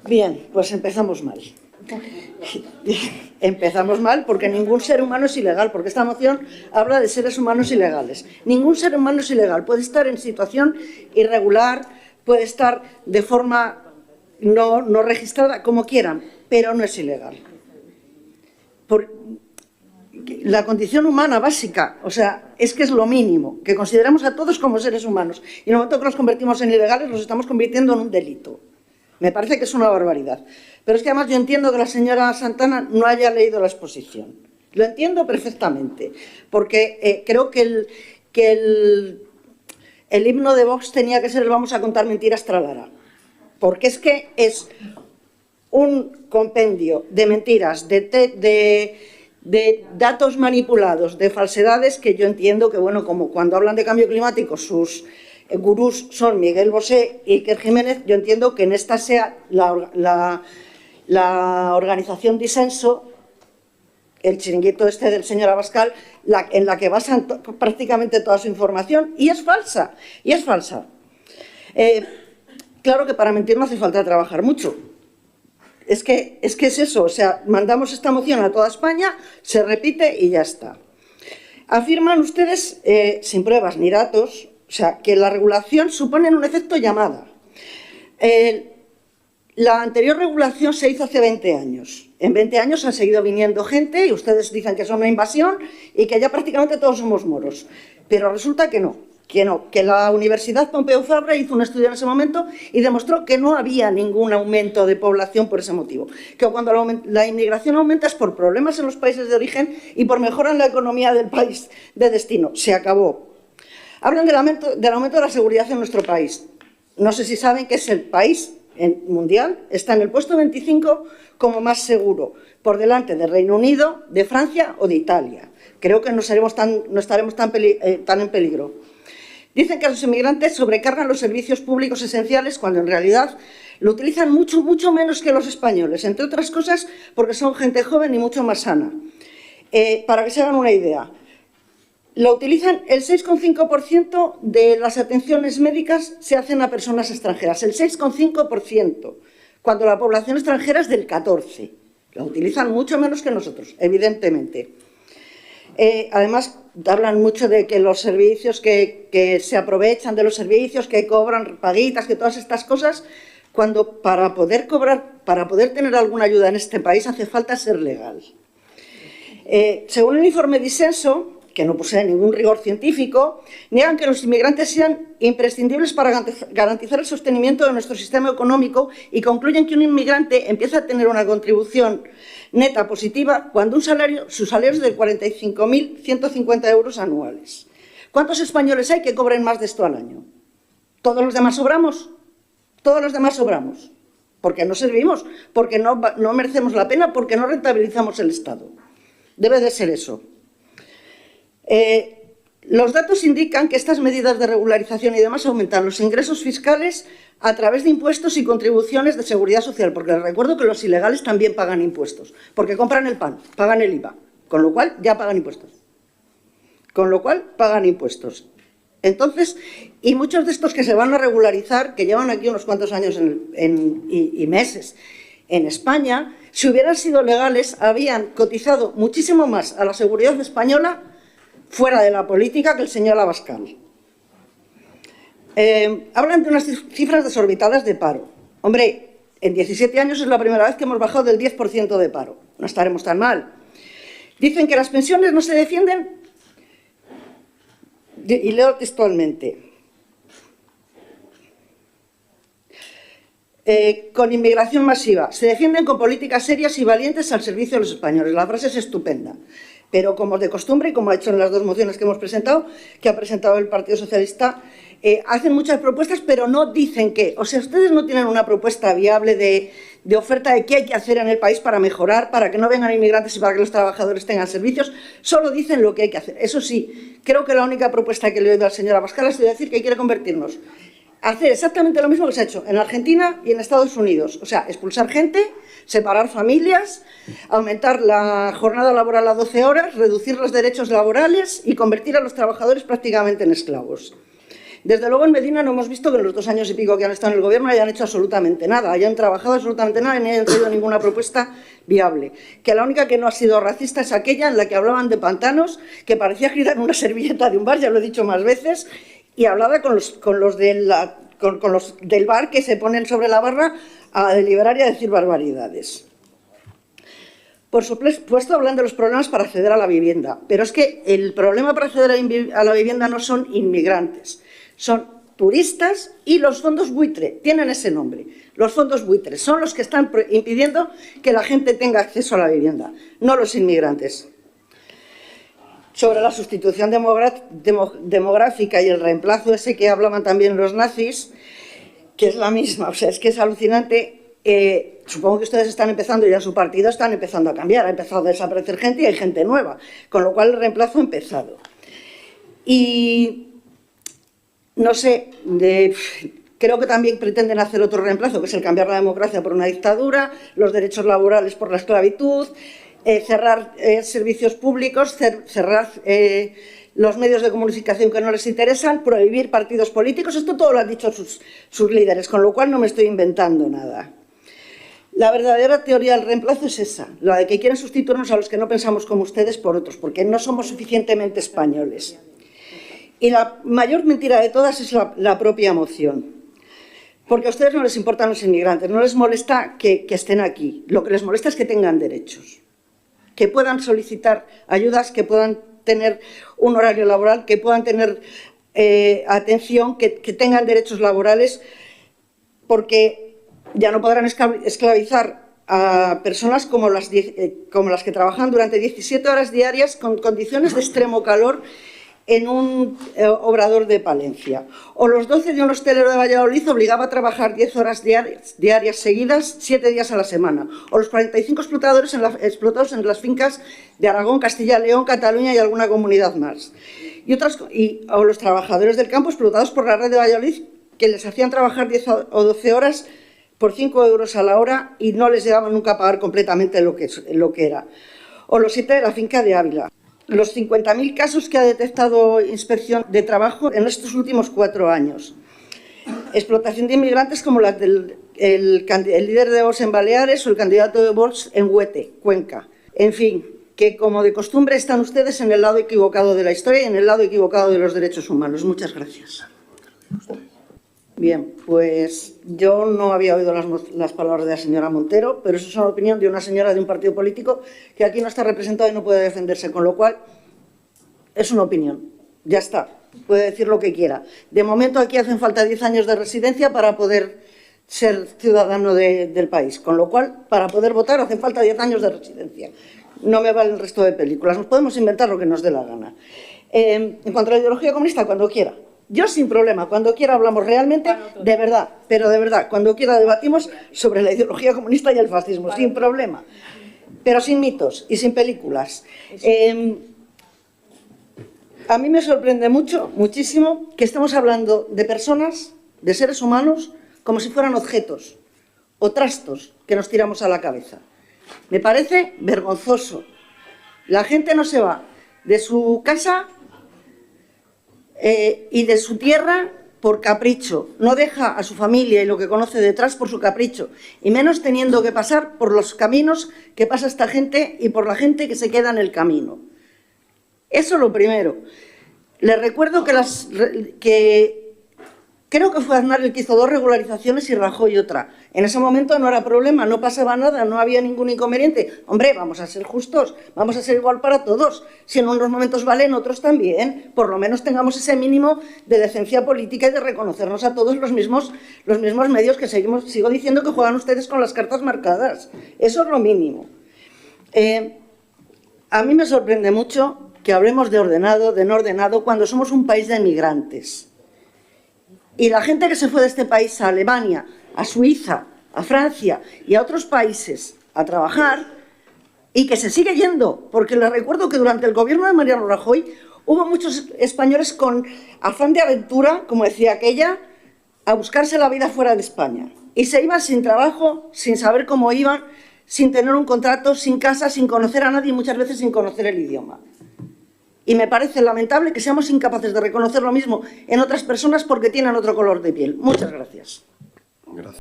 Bien, pues empezamos mal. Empezamos mal porque ningún ser humano es ilegal, porque esta moción habla de seres humanos ilegales. Ningún ser humano es ilegal, puede estar en situación irregular, puede estar de forma no registrada, como quieran, pero no es ilegal. La condición humana básica, o sea, es que es lo mínimo, que consideramos a todos como seres humanos, y en el momento que los convertimos en ilegales, los estamos convirtiendo en un delito. Me parece que es una barbaridad. Pero es que además yo entiendo que la señora Santana no haya leído la exposición. Lo entiendo perfectamente, porque creo que el himno de Vox tenía que ser el vamos a contar mentiras tralara. Porque es que es un compendio de mentiras, de datos manipulados, de falsedades, que yo entiendo que, bueno, como cuando hablan de cambio climático, sus gurús son Miguel Bosé y Iker Jiménez, yo entiendo que en esta sea la organización Disenso, el chiringuito este del señor Abascal, en la que basan prácticamente toda su información, y es falsa, Claro que para mentir no hace falta trabajar mucho. Es que es eso, o sea, mandamos esta moción a toda España, se repite y ya está. Afirman ustedes, sin pruebas ni datos, o sea, que la regulación supone un efecto llamada. La anterior regulación se hizo hace 20 años. En 20 años han seguido viniendo gente y ustedes dicen que es una invasión y que ya prácticamente todos somos moros. Pero resulta que no. Que la Universidad Pompeu Fabra hizo un estudio en ese momento y demostró que no había ningún aumento de población por ese motivo. Que cuando la inmigración aumenta es por problemas en los países de origen y por mejora en la economía del país de destino. Se acabó. Hablan del aumento de la seguridad en nuestro país. No sé si saben que es el país mundial, está en el puesto 25 como más seguro, por delante del Reino Unido, de Francia o de Italia. Creo que no estaremos tan en peligro. Dicen que los inmigrantes sobrecargan los servicios públicos esenciales cuando en realidad lo utilizan mucho menos que los españoles, entre otras cosas porque son gente joven y mucho más sana. Para que se hagan una idea, lo utilizan el 6,5% de las atenciones médicas se hacen a personas extranjeras, el 6,5%, cuando la población extranjera es del 14%. Lo utilizan mucho menos que nosotros, evidentemente. Además, hablan mucho de que los servicios, que se aprovechan de los servicios, que cobran paguitas, que todas estas cosas, cuando para poder tener alguna ayuda en este país hace falta ser legal. Según el informe Disenso, que no posee ningún rigor científico, niegan que los inmigrantes sean imprescindibles para garantizar el sostenimiento de nuestro sistema económico y concluyen que un inmigrante empieza a tener una contribución neta positiva cuando su salario es de 45.150 euros anuales. ¿Cuántos españoles hay que cobren más de esto al año? ¿Todos los demás sobramos? Todos los demás sobramos. Porque no servimos, porque no merecemos la pena, porque no rentabilizamos el Estado. Debe de ser eso. Los datos indican que estas medidas de regularización y demás aumentan los ingresos fiscales a través de impuestos y contribuciones de seguridad social, porque les recuerdo que los ilegales también pagan impuestos, porque compran el pan, pagan el IVA, con lo cual ya pagan impuestos. Entonces, y muchos de estos que se van a regularizar, que llevan aquí unos cuantos años y meses en España, si hubieran sido legales, habían cotizado muchísimo más a la seguridad española fuera de la política que el señor Abascal. Hablan de unas cifras desorbitadas de paro. Hombre, en 17 años es la primera vez que hemos bajado del 10% de paro. No estaremos tan mal. Dicen que las pensiones no se defienden, y leo textualmente, con inmigración masiva. Se defienden con políticas serias y valientes al servicio de los españoles. La frase es estupenda. Pero como de costumbre, y como ha hecho en las dos mociones que hemos presentado, que ha presentado el Partido Socialista, hacen muchas propuestas, pero no dicen qué. O sea, ustedes no tienen una propuesta viable de oferta de qué hay que hacer en el país para mejorar, para que no vengan inmigrantes y para que los trabajadores tengan servicios. Solo dicen lo que hay que hacer. Eso sí, creo que la única propuesta que le he oído al señor Abascal ha sido decir que quiere convertirnos a hacer exactamente lo mismo que se ha hecho en Argentina y en Estados Unidos. O sea, expulsar gente, separar familias, aumentar la jornada laboral a 12 horas, reducir los derechos laborales y convertir a los trabajadores prácticamente en esclavos. Desde luego en Medina no hemos visto que en los 2 años y pico que han estado en el gobierno hayan hecho absolutamente nada, hayan trabajado absolutamente nada y ni hayan traído ninguna propuesta viable. Que la única que no ha sido racista es aquella en la que hablaban de pantanos, que parecía girar una servilleta de un bar, ya lo he dicho más veces, y hablaba con los del bar que se ponen sobre la barra a deliberar y a decir barbaridades. Por supuesto, hablan de los problemas para acceder a la vivienda, pero es que el problema para acceder a la vivienda no son inmigrantes, son turistas y los fondos buitre, tienen ese nombre. Los fondos buitres son los que están impidiendo que la gente tenga acceso a la vivienda, no los inmigrantes. Sobre la sustitución demográfica y el reemplazo ese que hablaban también los nazis, que es la misma, o sea, es que es alucinante. Supongo que ustedes están empezando, ya su partido están empezando a cambiar, ha empezado a desaparecer gente y hay gente nueva, con lo cual el reemplazo ha empezado. Y no sé, creo que también pretenden hacer otro reemplazo, que es el cambiar la democracia por una dictadura, los derechos laborales por la esclavitud, cerrar servicios públicos, cerrar los medios de comunicación que no les interesan, prohibir partidos políticos. Esto todo lo han dicho sus líderes, con lo cual no me estoy inventando nada. La verdadera teoría del reemplazo es esa, la de que quieren sustituirnos a los que no pensamos como ustedes por otros, porque no somos suficientemente españoles. Y la mayor mentira de todas es la propia moción. Porque a ustedes no les importan los inmigrantes, no les molesta que estén aquí. Lo que les molesta es que tengan derechos, que puedan solicitar ayudas, que puedan tener un horario laboral, que puedan tener atención, que tengan derechos laborales, porque ya no podrán esclavizar a personas como las que trabajan durante 17 horas diarias con condiciones de extremo calor en un obrador de Palencia. O los 12 de un hostelero de Valladolid obligaba a trabajar 10 horas diarias seguidas, 7 días a la semana. O los 45 explotados en las fincas de Aragón, Castilla, León, Cataluña y alguna comunidad más. O los trabajadores del campo explotados por la red de Valladolid, que les hacían trabajar 10 o 12 horas por 5 euros a la hora y no les llegaban nunca a pagar completamente lo que era. O los 7 de la finca de Ávila. Los 50.000 casos que ha detectado Inspección de Trabajo en estos últimos 4 años. Explotación de inmigrantes como la del líder de Vox en Baleares o el candidato de Vox en Huete, Cuenca. En fin, que como de costumbre están ustedes en el lado equivocado de la historia y en el lado equivocado de los derechos humanos. Muchas gracias. Bien, pues yo no había oído las palabras de la señora Montero, pero eso es una opinión de una señora de un partido político que aquí no está representada y no puede defenderse, con lo cual es una opinión, ya está, puede decir lo que quiera. De momento aquí hacen falta 10 años de residencia para poder ser ciudadano del país, con lo cual para poder votar hacen falta 10 años de residencia. No me vale el resto de películas, nos podemos inventar lo que nos dé la gana. En cuanto a la ideología comunista, cuando quiera. Yo sin problema, cuando quiera hablamos realmente, de verdad, pero de verdad, cuando quiera debatimos sobre la ideología comunista y el fascismo, sin problema, pero sin mitos y sin películas. A mí me sorprende muchísimo que estemos hablando de personas, de seres humanos, como si fueran objetos o trastos que nos tiramos a la cabeza. Me parece vergonzoso. La gente no se va de su casa y de su tierra por capricho, no deja a su familia y lo que conoce detrás por su capricho, y menos teniendo que pasar por los caminos que pasa esta gente y por la gente que se queda en el camino. Eso es lo primero. Les recuerdo que creo que fue Aznar el que hizo 2 regularizaciones y Rajoy otra. En ese momento no era problema, no pasaba nada, no había ningún inconveniente. Hombre, vamos a ser justos, vamos a ser igual para todos. Si en unos momentos valen, otros también. Por lo menos tengamos ese mínimo de decencia política y de reconocernos a todos los mismos medios que sigo diciendo que juegan ustedes con las cartas marcadas. Eso es lo mínimo. A mí me sorprende mucho que hablemos de ordenado, de no ordenado, cuando somos un país de emigrantes. Y la gente que se fue de este país a Alemania, a Suiza, a Francia y a otros países a trabajar, y que se sigue yendo, porque les recuerdo que durante el gobierno de Mariano Rajoy hubo muchos españoles con afán de aventura, como decía aquella, a buscarse la vida fuera de España. Y se iban sin trabajo, sin saber cómo iban, sin tener un contrato, sin casa, sin conocer a nadie y muchas veces sin conocer el idioma. Y me parece lamentable que seamos incapaces de reconocer lo mismo en otras personas porque tienen otro color de piel. Muchas gracias. Gracias.